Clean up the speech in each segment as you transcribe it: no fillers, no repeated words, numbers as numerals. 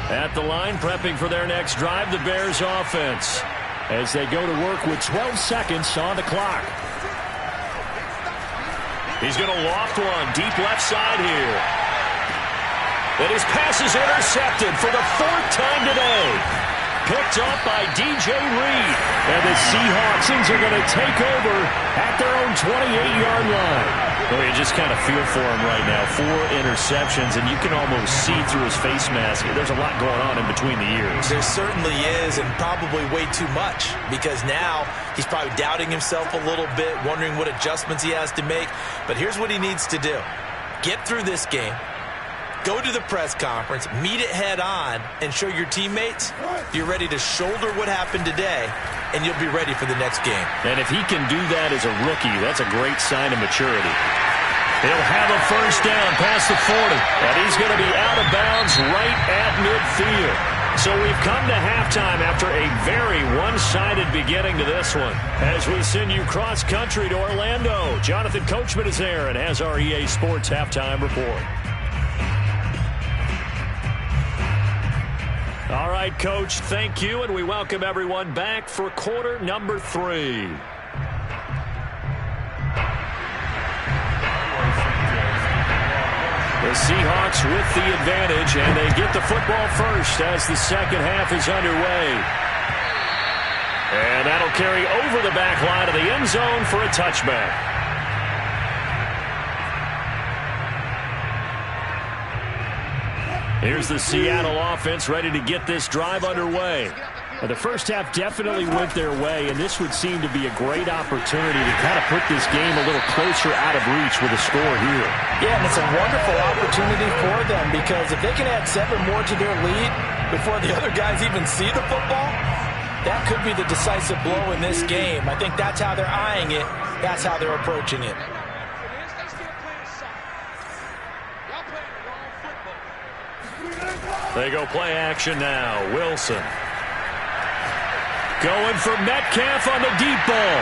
At the line, prepping for their next drive, the Bears offense, as they go to work with 12 seconds on the clock. He's going to loft one deep left side here. And his pass is intercepted for the 4th time today. Picked up by DJ Reed. And the Seahawks are going to take over at their own 28-yard line. Well, you just kind of feel for him right now. 4 interceptions, and you can almost see through his face mask. There's a lot going on in between the ears. There certainly is, and probably way too much, because now he's probably doubting himself a little bit, wondering what adjustments he has to make. But here's what he needs to do. Get through this game. Go to the press conference, meet it head on, and show your teammates you're ready to shoulder what happened today, and you'll be ready for the next game. And if he can do that as a rookie, that's a great sign of maturity. He'll have a first down past the 40, and he's going to be out of bounds right at midfield. So we've come to halftime after a very one-sided beginning to this one. As we send you cross-country to Orlando, Jonathan Coachman is there and has our EA Sports Halftime Report. All right, Coach, thank you, and we welcome everyone back for quarter number 3. The Seahawks with the advantage, and they get the football first as the second half is underway. And that'll carry over the back line of the end zone for a touchback. Here's the Seattle offense ready to get this drive underway. Now, the first half definitely went their way, and this would seem to be a great opportunity to kind of put this game a little closer out of reach with a score here. Yeah, and it's a wonderful opportunity for them, because if they can add 7 more to their lead before the other guys even see the football, that could be the decisive blow in this game. I think that's how they're eyeing it. That's how they're approaching it. They go play action now. Wilson. Going for Metcalf on the deep ball.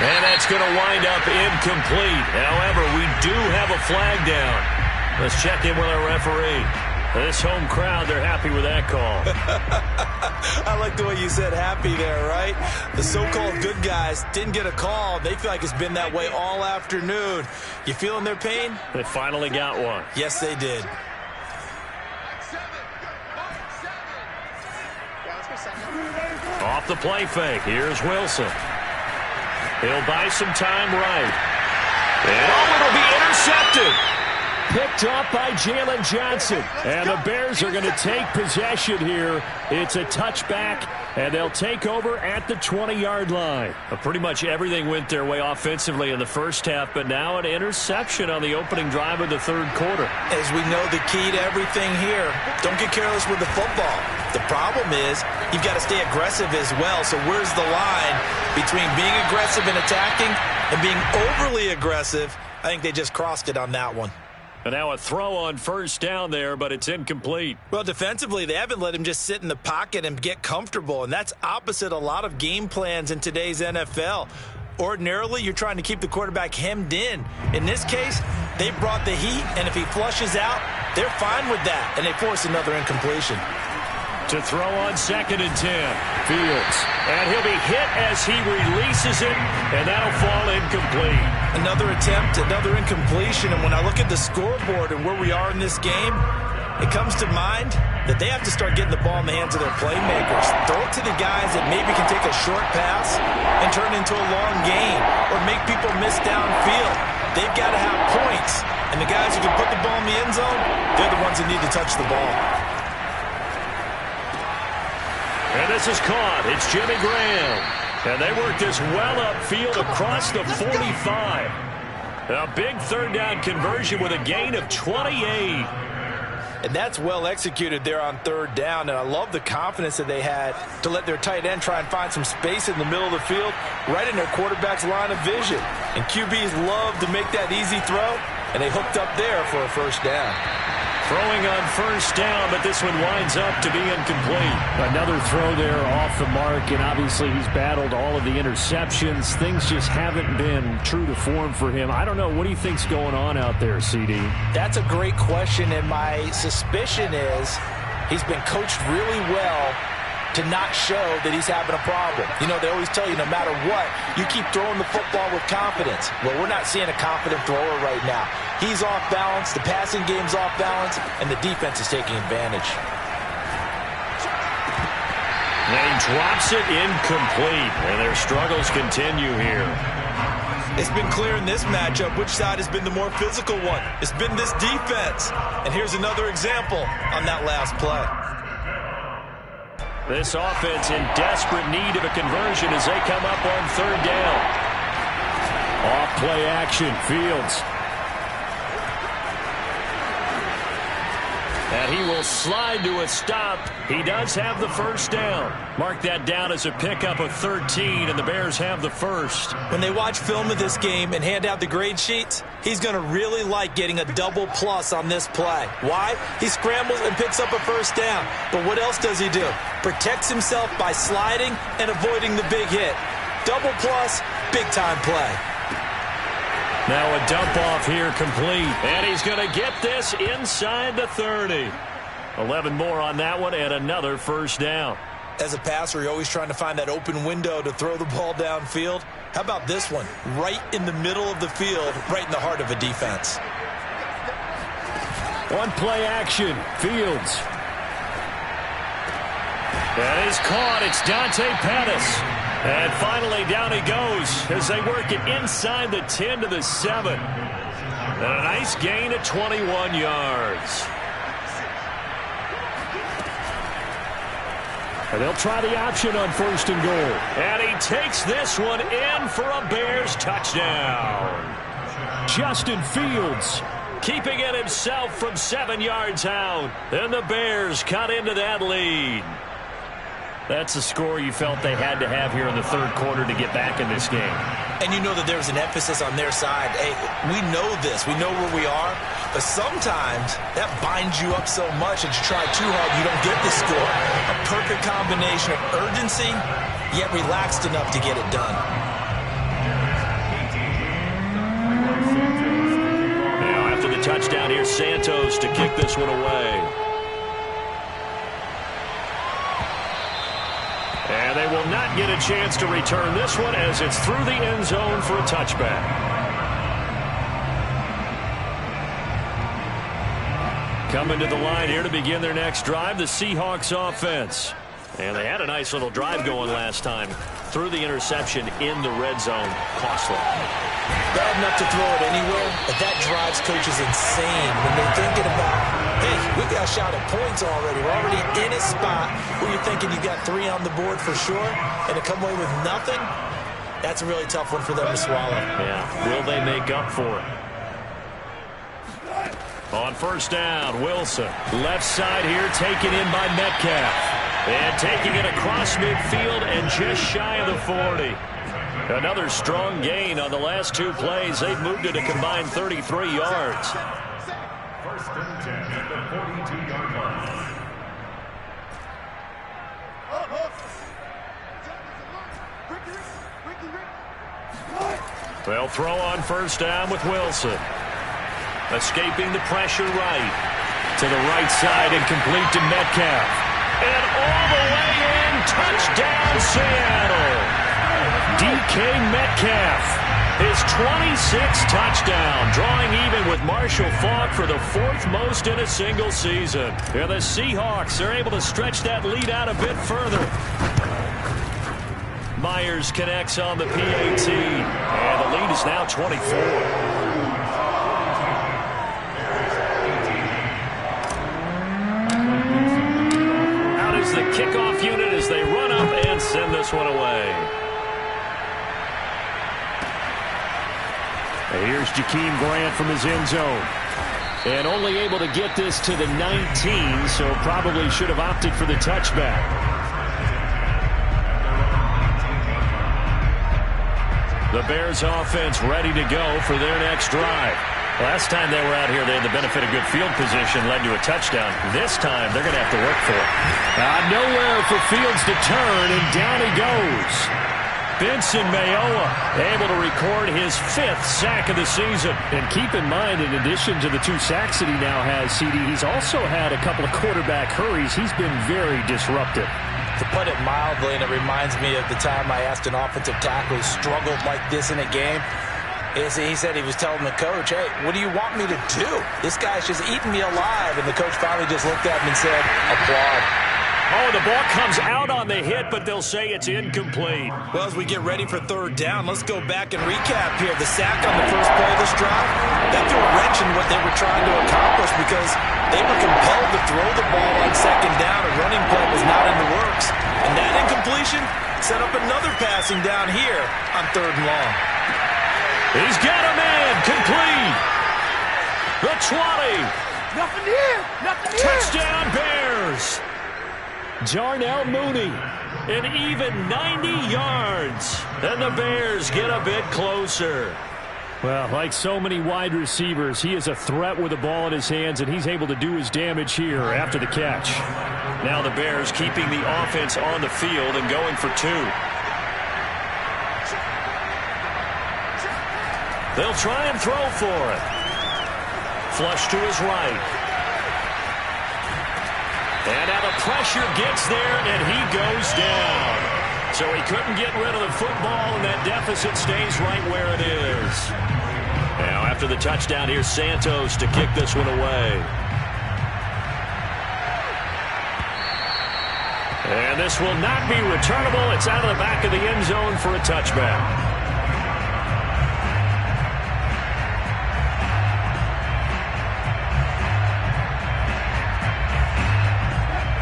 And that's going to wind up incomplete. However, we do have a flag down. Let's check in with our referee. This home crowd, they're happy with that call. I like the way you said happy there, right? The so-called good guys didn't get a call. They feel like it's been that way all afternoon. You feeling their pain? They finally got one. Yes, they did. Off the play fake. Here's Wilson. He'll buy some time right. And it'll be intercepted. Picked up by Jalen Johnson. And the Bears are going to take possession here. It's a touchback, and they'll take over at the 20-yard line. Pretty much everything went their way offensively in the first half, but now an interception on the opening drive of the third quarter. As we know, the key to everything here, don't get careless with the football. The problem is you've got to stay aggressive as well. So where's the line between being aggressive and attacking and being overly aggressive? I think they just crossed it on that one. And now a throw on first down there, but it's incomplete. Well, defensively, they haven't let him just sit in the pocket and get comfortable, and that's opposite a lot of game plans in today's NFL. Ordinarily, you're trying to keep the quarterback hemmed in. In this case, they brought the heat, and if he flushes out, they're fine with that, and they force another incompletion. To throw on 2nd and 10. Fields. And he'll be hit as he releases it, and that'll fall incomplete. Another attempt, another incompletion, and when I look at the scoreboard and where we are in this game, it comes to mind that they have to start getting the ball in the hands of their playmakers. Throw it to the guys that maybe can take a short pass and turn it into a long gain or make people miss downfield. They've got to have points, and the guys who can put the ball in the end zone, they're the ones that need to touch the ball. And this is caught. It's Jimmy Graham. And they work this well upfield across the 45. A big third down conversion with a gain of 28. And that's well executed there on third down. And I love the confidence that they had to let their tight end try and find some space in the middle of the field, right in their quarterback's line of vision. And QBs love to make that easy throw, and they hooked up there for a first down. Throwing on first down, but this one winds up to be incomplete. Another throw there off the mark, and obviously he's battled all of the interceptions. Things just haven't been true to form for him. I don't know. What do you think's going on out there, CD? That's a great question, and my suspicion is He's been coached really well to not show that he's having a problem. You know, they always tell you no matter what, you keep throwing the football with confidence. Well, we're not seeing a confident thrower right now. He's off balance, the passing game's off balance, and the defense is taking advantage. And he drops it incomplete, and their struggles continue here. It's been clear in this matchup which side has been the more physical one. It's been this defense. And here's another example on that last play. This offense in desperate need of a conversion as they come up on third down. Off play action, Fields. And he will slide to a stop. He does have the first down. Mark that down as a pickup of 13, and the Bears have the first. When they watch film of this game and hand out the grade sheets, he's going to really like getting a double plus on this play. Why? He scrambles and picks up a first down. But what else does he do? Protects himself by sliding and avoiding the big hit. Double plus, big-time play. Now a dump off here complete. And he's going to get this inside the 30. 11 more on that one and another first down. As a passer, you're always trying to find that open window to throw the ball downfield. How about this one? Right in the middle of the field, right in the heart of a defense. One play action, Fields. And he's caught. It's Dante Pettis. And finally down he goes as they work it inside the 10 to the 7. And a nice gain of 21 yards. And they'll try the option on first and goal. And he takes this one in for a Bears touchdown. Justin Fields keeping it himself from 7 yards out. And the Bears cut into that lead. That's a score you felt they had to have here in the third quarter to get back in this game. And you know that there's an emphasis on their side. Hey, we know this. We know where we are. But sometimes that binds you up so much that you try too hard, you don't get the score. A perfect combination of urgency, yet relaxed enough to get it done. Now after the touchdown, here's Santos to kick this one away. And they will not get a chance to return this one as it's through the end zone for a touchback. Coming to the line here to begin their next drive, the Seahawks offense. And they had a nice little drive going last time. Threw the interception in the red zone. Costly. Bad enough to throw it anywhere, but that drives coaches insane when they're thinking about, hey, we got a shot at points already. We're already in a spot where you're thinking you got 3 on the board for sure, and to come away with nothing, that's a really tough one for them to swallow. Yeah, will they make up for it? On first down, Wilson. Left side here, taken in by Metcalf. And taking it across midfield and just shy of the 40. Another strong gain on the last 2 plays. They've moved it a combined 33 yards. First and 10 at the 42-yard line. They'll throw on first down with Wilson. Escaping the pressure right. To the right side and complete to Metcalf. And all the way in, touchdown Seattle. DK Metcalf, his 26th touchdown, drawing even with Marshall Faulk for the 4th most in a single season. And the Seahawks are able to stretch that lead out a bit further. Myers connects on the PAT, and the lead is now 24. The kickoff unit as they run up and send this one away. And here's Jakeem Grant from his end zone. And only able to get this to the 19, so probably should have opted for the touchback. The Bears offense ready to go for their next drive. Last time they were out here, they had the benefit of good field position, led to a touchdown. This time, they're going to have to work for it. Nowhere for Fields to turn, and down he goes. Benson Mayowa able to record his 5th sack of the season. And keep in mind, in addition to the 2 sacks that he now has, CD, he's also had a couple of quarterback hurries. He's been very disruptive. To put it mildly, and it reminds me of the time I asked an offensive tackle who struggled like this in a game, he said he was telling the coach, hey, what do you want me to do? This guy's just eating me alive. And the coach finally just looked at him and said, applaud. Oh, the ball comes out on the hit, but they'll say it's incomplete. Well, as we get ready for 3rd down, let's go back and recap here. The sack on the first play of this drive, that threw a wrench in what they were trying to accomplish because they were compelled to throw the ball on 2nd down. A running play was not in the works. And that incompletion set up another passing down here on 3rd and long. He's got a man complete. The 20. Nothing here. Nothing here. Touchdown Bears. Darnell Mooney, an even 90 yards. And the Bears get a bit closer. Well, like so many wide receivers, he is a threat with the ball in his hands, and he's able to do his damage here after the catch. Now the Bears keeping the offense on the field and going for 2. They'll try and throw for it. Flush to his right. And now the pressure gets there, and he goes down. So he couldn't get rid of the football, and that deficit stays right where it is. Now after the touchdown, here's Santos to kick this one away. And this will not be returnable. It's out of the back of the end zone for a touchback.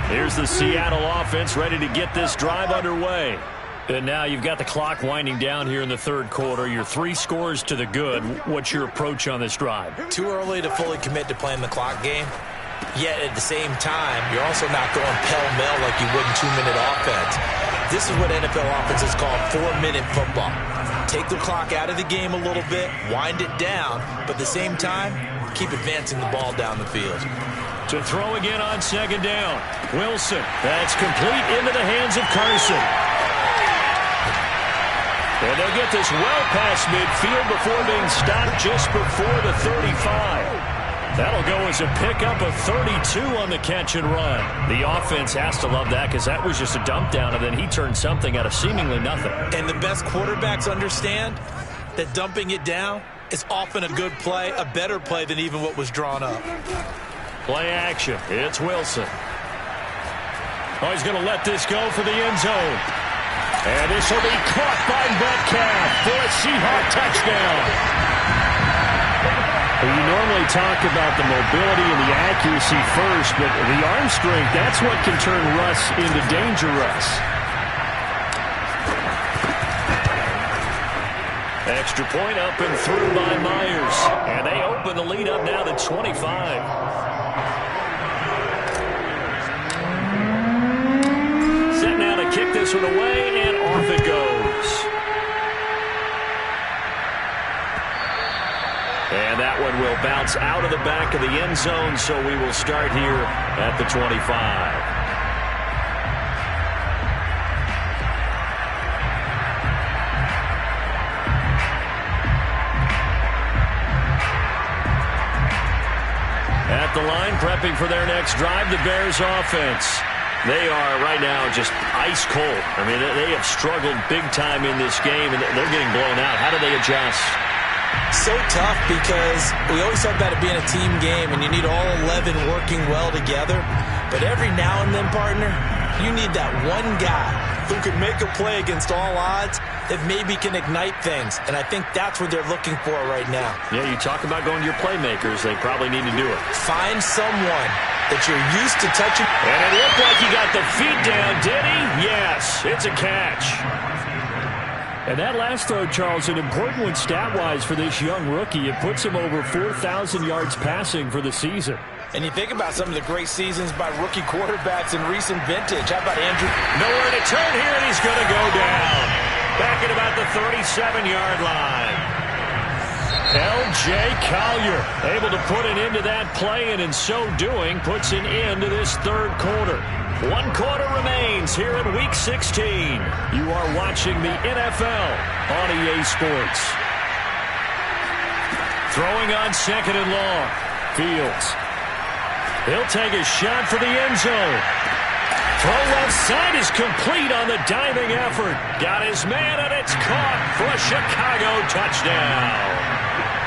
Here's the Seattle offense ready to get this drive underway. And now you've got the clock winding down here in the 3rd quarter. You're 3 scores to the good. What's your approach on this drive? Too early to fully commit to playing the clock game. Yet at the same time, you're also not going pell-mell like you would in 2-minute offense. This is what NFL offenses call 4-minute football. Take the clock out of the game a little bit, wind it down, but at the same time, keep advancing the ball down the field. To throw again on 2nd down. Wilson. That's complete into the hands of Carson. And they'll get this well past midfield before being stopped just before the 35. That'll go as a pickup of 32 on the catch and run. The offense has to love that because that was just a dump down, and then he turned something out of seemingly nothing. And the best quarterbacks understand that dumping it down is often a good play, a better play than even what was drawn up. Play action. It's Wilson. Oh, he's going to let this go for the end zone. And this will be caught by Metcalf for a Seahawk touchdown. Well, you normally talk about the mobility and the accuracy first, but the arm strength, that's what can turn Russ into danger Russ. Extra point up and through by Myers. And they open the lead up now to 25. Set now to kick this one away, and off it goes. And that one will bounce out of the back of the end zone, so we will start here at the 25. At the line, prepping for their next drive, the Bears offense. They are right now just ice cold. I mean, they have struggled big time in this game, and they're getting blown out. How do they adjust? So tough because we always talk about it being a team game, and you need all 11 working well together. But every now and then, partner, you need that one guy who can make a play against all odds that maybe can ignite things. And I think that's what they're looking for right now. Yeah, you talk about going to your playmakers. They probably need to do it. Find someone that you're used to touching. And it looked like he got the feet down, did he? Yes, it's a catch. And that last throw, Charles, an important one stat-wise for this young rookie. It puts him over 4,000 yards passing for the season. And you think about some of the great seasons by rookie quarterbacks in recent vintage. How about Andrew? Nowhere to turn here, and he's going to go down. Back at about the 37-yard line. L.J. Collier able to put an end to that play, and in so doing, puts an end to this 3rd quarter. 1 quarter remains here in Week 16. You are watching the NFL on EA Sports. Throwing on 2nd and long. Fields. He'll take a shot for the end zone. Throw left side is complete on the diving effort. Got his man, and it's caught for a Chicago touchdown.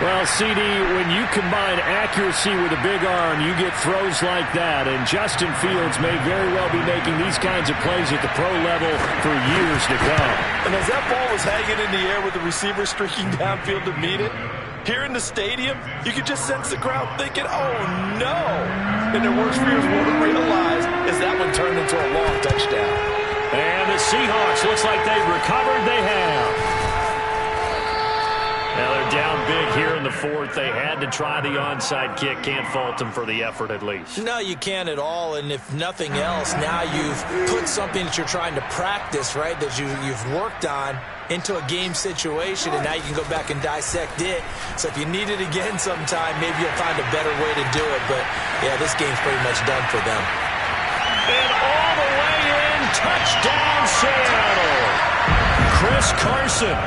Well, CD, when you combine accuracy with a big arm, you get throws like that. And Justin Fields may very well be making these kinds of plays at the pro level for years to come. And as that ball was hanging in the air with the receiver streaking downfield to meet it, here in the stadium, you could just sense the crowd thinking, oh, no. And their worst fears won't realize as that one turned into a long touchdown. And the Seahawks, looks like they've recovered. They have. Now they're down big here in the 4th. They had to try the onside kick. Can't fault them for the effort at least. No, you can't at all. And if nothing else, now you've put something that you're trying to practice, right, that you've worked on into a game situation, and now you can go back and dissect it. So if you need it again sometime, maybe you'll find a better way to do it. But, yeah, this game's pretty much done for them. And all the way in, touchdown Seattle. Chris Carson.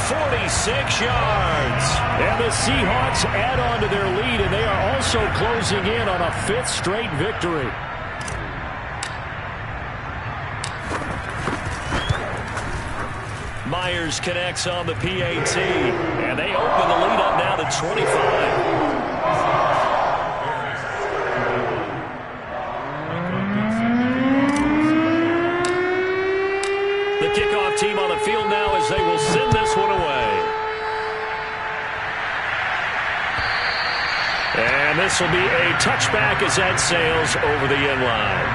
46 yards. And the Seahawks add on to their lead, and they are also closing in on a 5th straight victory. Myers connects on the PAT, and they open the lead up now to 25. Kickoff team on the field now as they will send this one away. And this will be a touchback as that sails over the end line.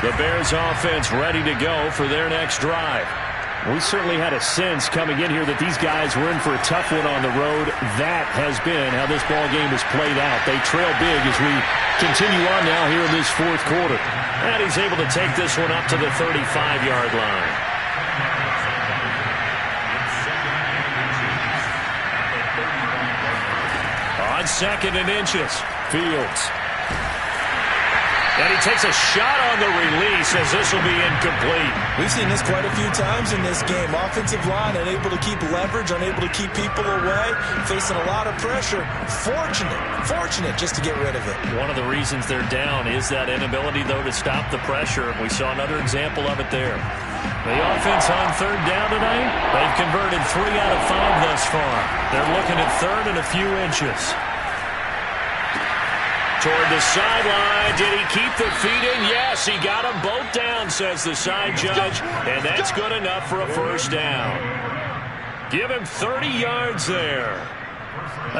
The Bears offense ready to go for their next drive. We certainly had a sense coming in here that these guys were in for a tough one on the road. That has been how this ball game has played out. They trail big as we continue on now here in this 4th quarter. And he's able to take this one up to the 35-yard line. On 2nd and inches, Fields. And he takes a shot on the release as this will be incomplete. We've seen this quite a few times in this game. Offensive line unable to keep leverage, unable to keep people away, facing a lot of pressure. Fortunate just to get rid of it. One of the reasons they're down is that inability, though, to stop the pressure. We saw another example of it there. The offense on 3rd down tonight, they've converted 3 out of 5 thus far. They're looking at 3rd and a few inches. Toward the sideline. Did he keep the feet in? Yes, he got them both down, says the side judge. And that's good enough for a 1st down. Give him 30 yards there.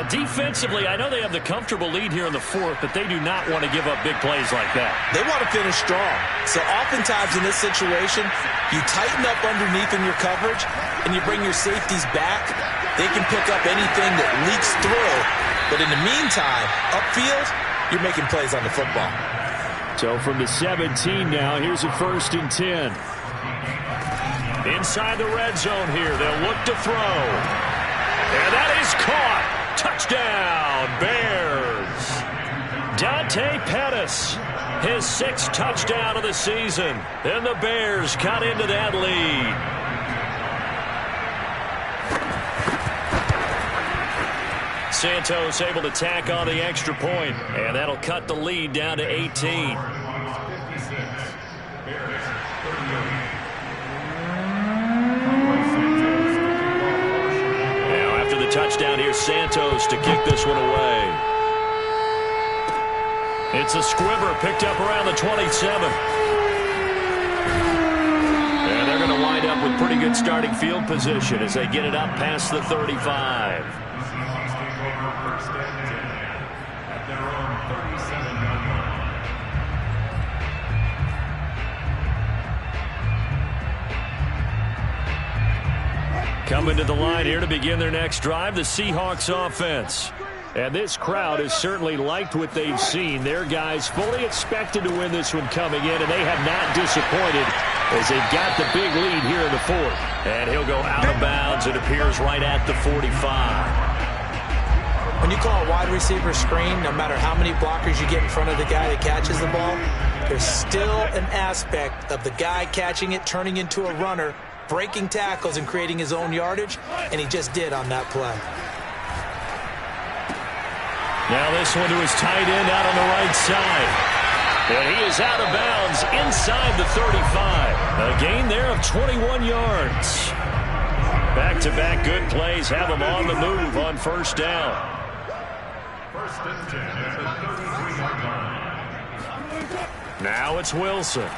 Defensively, I know they have the comfortable lead here in the 4th, but they do not want to give up big plays like that. They want to finish strong. So oftentimes in this situation, you tighten up underneath in your coverage, and you bring your safeties back. They can pick up anything that leaks through. But in the meantime, upfield, you're making plays on the football. So from the 17 now, here's a 1st and 10. Inside the red zone here, they'll look to throw. And that is caught. Touchdown, Bears. Dante Pettis, his 6th touchdown of the season. And the Bears cut into that lead. Santos able to tack on the extra point, and that'll cut the lead down to 18. Now after the touchdown, here's Santos to kick this one away. It's a squibber picked up around the 27. And they're going to wind up with pretty good starting field position as they get it up past the 35. Coming to the line here to begin their next drive, the Seahawks offense. And this crowd has certainly liked what they've seen. Their guys fully expected to win this one coming in, and they have not disappointed as they've got the big lead here in the 4th. And he'll go out of bounds. It appears right at the 45. And when you call a wide receiver screen, no matter how many blockers you get in front of the guy that catches the ball, there's still an aspect of the guy catching it, turning into a runner, breaking tackles and creating his own yardage, and he just did on that play. Now this one to his tight end out on the right side. And he is out of bounds inside the 35. A gain there of 21 yards. Back-to-back good plays have him on the move on first down. First and 10 at the 33-yard line. Now it's Wilson.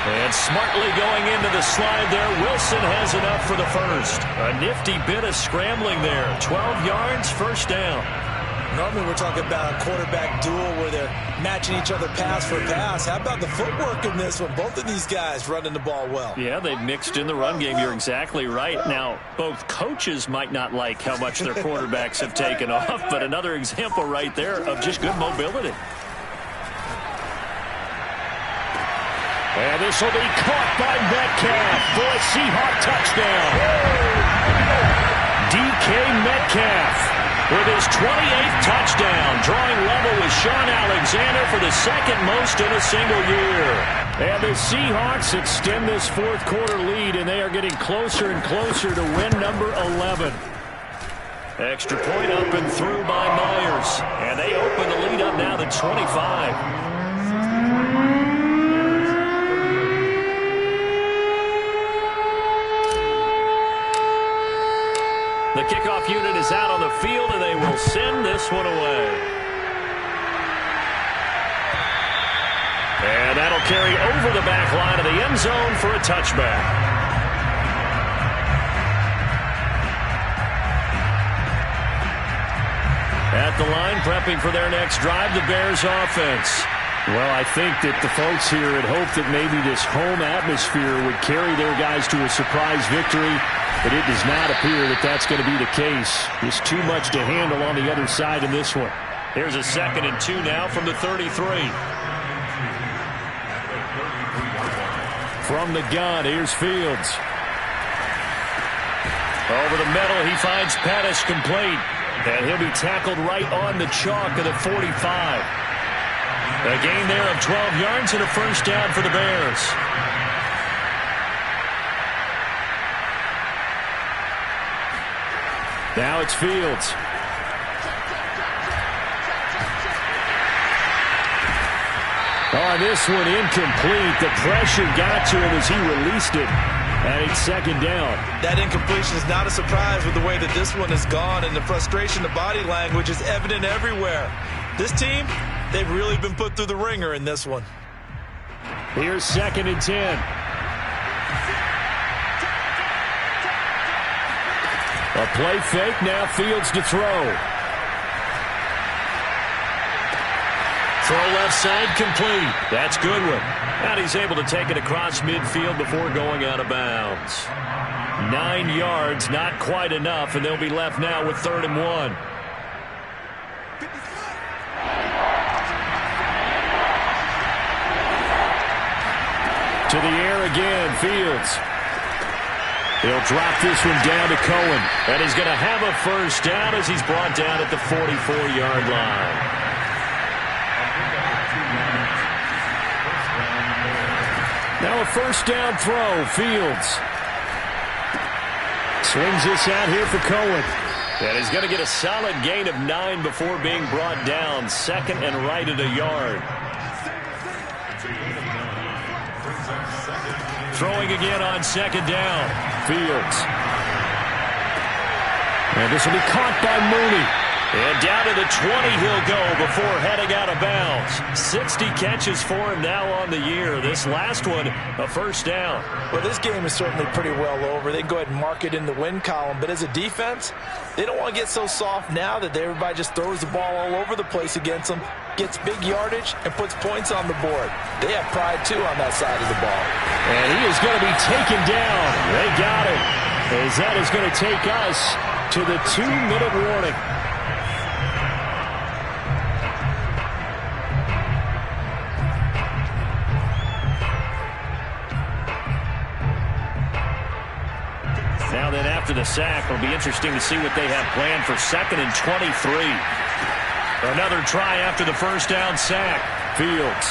And smartly going into the slide there, Wilson has enough for the first. A nifty bit of scrambling there. 12 yards, first down. Normally we're talking about a quarterback duel where they're matching each other pass for pass. How about the footwork in this one? Both of these guys running the ball well. Yeah, they've mixed in the run game. You're exactly right. Now, both coaches might not like how much their quarterbacks have taken off, but another example right there of just good mobility. And this will be caught by Metcalf for a Seahawk touchdown. DK Metcalf with his 28th touchdown, drawing level with Sean Alexander for the second most in a single year. And the Seahawks extend this fourth quarter lead, and they are getting closer and closer to win number 11. Extra point up and through by Myers, and they open the lead up now to 25. The kickoff unit is out on the field, and they will send this one away. And that'll carry over the back line of the end zone for a touchback. At the line, prepping for their next drive, the Bears offense. Well, I think that the folks here had hoped that maybe this home atmosphere would carry their guys to a surprise victory. But it does not appear that that's going to be the case. There's too much to handle on the other side in this one. Here's a 2nd and 2 now from the 33. From the gun, here's Fields. Over the middle, he finds Pettis complete. And he'll be tackled right on the chalk of the 45. A gain there of 12 yards and a first down for the Bears. Now it's Fields. On this one, incomplete. The pressure got to him as he released it. And it's second down. That incompletion is not a surprise with the way that this one has gone, and the frustration, the body language is evident everywhere. This team, they've really been put through the ringer in this one. Here's 2nd and 10. A play fake, now Fields to throw. Throw left side complete. That's Goodwin. And he's able to take it across midfield before going out of bounds. 9 yards, not quite enough, and they'll be left now with 3rd and 1. To the air again, Fields. He'll drop this one down to Cohen. And he's going to have a first down as he's brought down at the 44-yard line. Now a first down throw, Fields. Swings this out here for Cohen. And he's going to get a solid gain of 9 before being brought down. 2nd and right at a yard. Throwing again on 2nd down. Fields. And this will be caught by Mooney. And down to the 20 he'll go before heading out of bounds. 60 catches for him now on the year. This last one, a first down. Well, this game is certainly pretty well over. They can go ahead and mark it in the win column. But as a defense, they don't want to get so soft now that everybody just throws the ball all over the place against them, gets big yardage, and puts points on the board. They have pride, too, on that side of the ball. And he is going to be taken down. They got him. As that is going to take us to the 2-minute warning. Now then, after the sack, it'll be interesting to see what they have planned for 2nd and 23. Another try after the first down sack. Fields.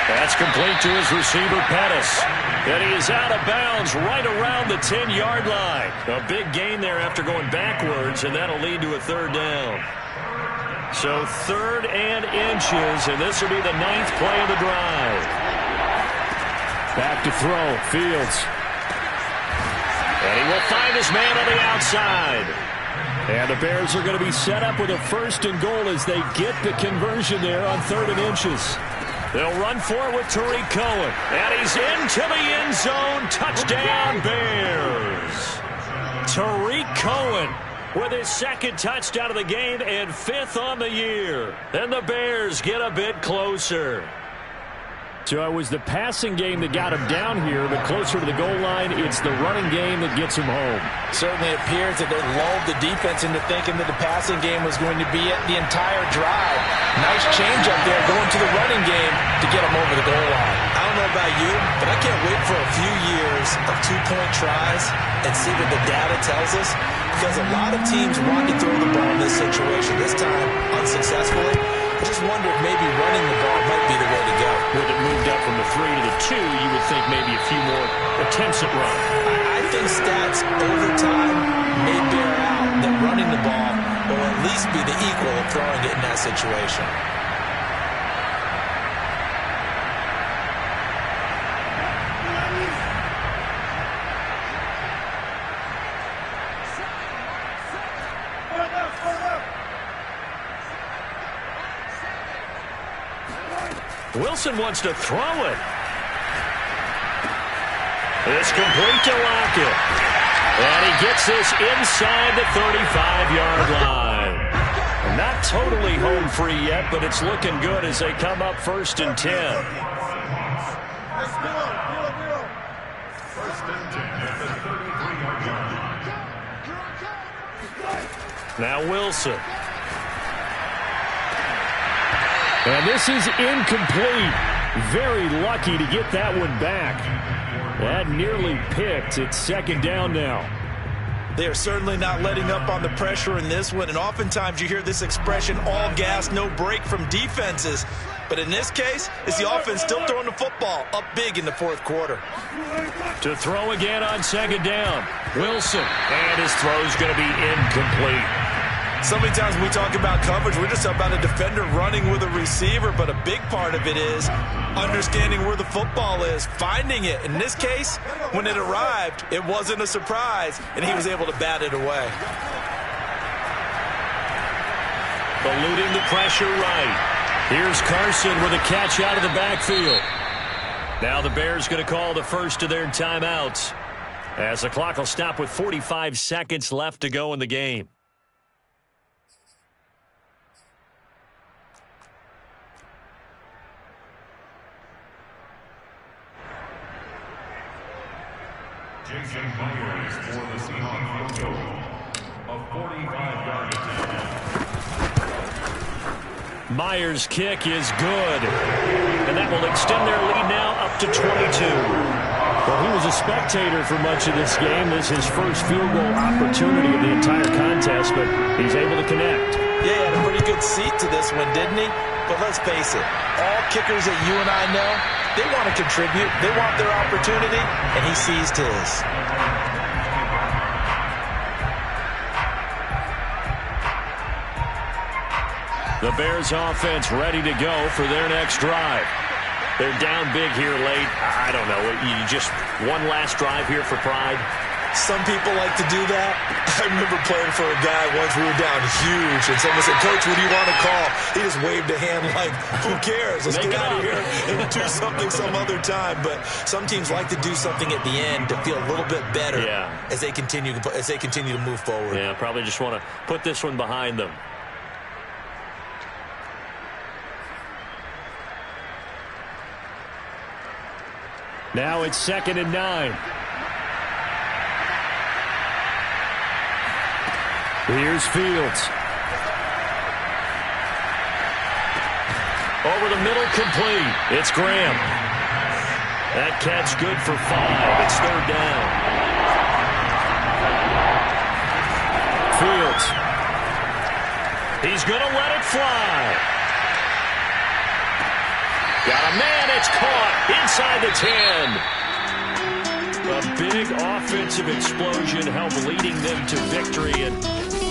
That's complete to his receiver, Pettis. And he is out of bounds right around the 10-yard line. A big gain there after going backwards, and that'll lead to a 3rd down. So 3rd and inches, and this will be the 9th play of the drive. Back to throw, Fields. And he will find his man on the outside. And the Bears are going to be set up with a 1st and goal as they get the conversion there on 3rd and inches. They'll run for it with Tariq Cohen. And he's into the end zone. Touchdown, Bears. Tariq Cohen with his 2nd touchdown of the game and 5th on the year. And the Bears get a bit closer. So it was the passing game that got him down here, but closer to the goal line, it's the running game that gets him home. Certainly appears that they lulled the defense into thinking that the passing game was going to be it the entire drive. Nice change up there going to the running game to get him over the goal line. I don't know about you, but I can't wait for a few years of 2-point tries and see what the data tells us, because a lot of teams want to throw the ball in this situation, this time unsuccessfully. I just wonder if maybe running the ball might be the way to go. With it moved up from the 3 to the 2, you would think maybe a few more attempts at run. I think stats over time may bear out that running the ball will at least be the equal of throwing it in that situation. Wilson wants to throw it. It's complete to Lockett. And he gets this inside the 35-yard line. Not totally home free yet, but it's looking good as they come up 1st and 10. 1st and 10 at the 33-yard line. Now Wilson. And this is incomplete. Very lucky to get that one back. That nearly picked. It's 2nd down now. They are certainly not letting up on the pressure in this one, and oftentimes you hear this expression, all gas, no break from defenses. But in this case, it's the offense still throwing the football up big in the 4th quarter. To throw again on 2nd down. Wilson. And his throw's going to be incomplete. So many times when we talk about coverage, we're just about a defender running with a receiver, but a big part of it is understanding where the football is, finding it. In this case, when it arrived, it wasn't a surprise, and he was able to bat it away. Eluding the pressure right. Here's Carson with a catch out of the backfield. Now the Bears going to call the first of their timeouts as the clock will stop with 45 seconds left to go in the game. Jason Myers for the Seahawks field goal. A 45-yard attempt. Myers' kick is good. And that will extend their lead now up to 22. Well, he was a spectator for much of this game. This is his first field goal opportunity of the entire contest, but he's able to connect. Yeah, he had a pretty good seat to this one, didn't he? But let's face it, all kickers that you and I know, they want to contribute. They want their opportunity, and he seized his. The Bears offense ready to go for their next drive. They're down big here late. I don't know. You just one last drive here for pride. Some people like to do that. I remember playing for a guy once. We were down huge, and someone said, "Coach, what do you want to call?" He just waved a hand like, "Who cares? Let's get out of here and do something some other time." But some teams like to do something at the end to feel a little bit better as they continue to move forward. Yeah, probably just want to put this one behind them. Now it's 2nd and 9. Here's Fields. Over the middle, complete. It's Graham. That catch good for 5. It's 3rd down. out. He's going to let it fly. Got a man. It's caught inside the 10. A big offensive explosion helped leading them to victory. And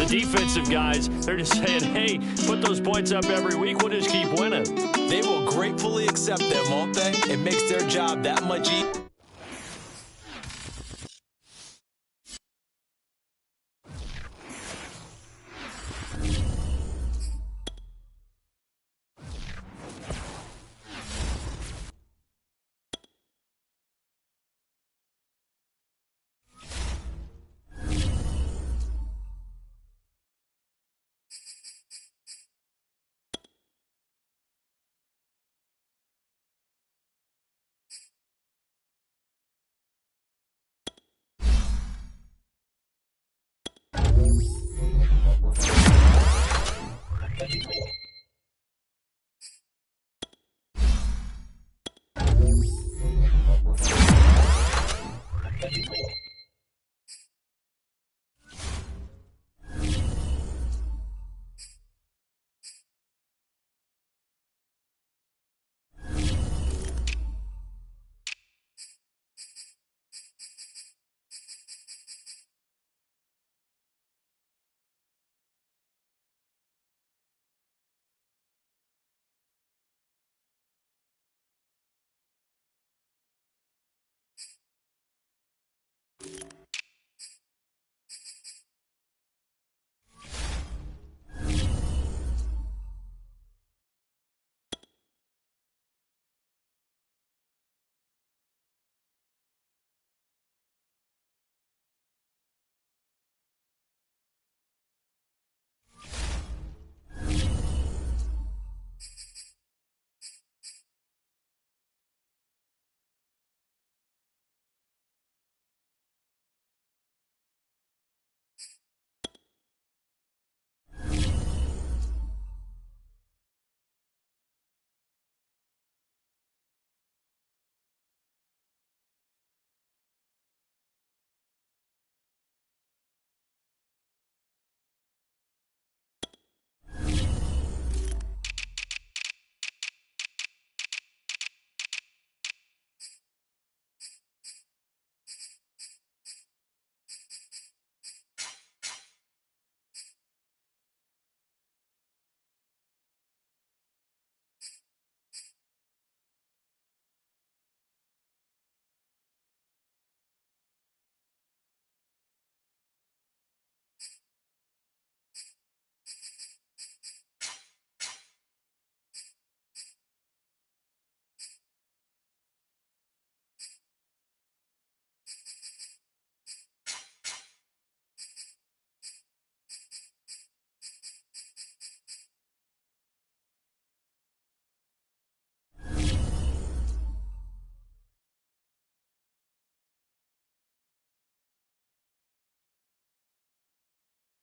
the defensive guys, they're just saying, hey, put those points up every week. We'll just keep winning. They will gratefully accept them, won't they? It makes their job that much easier.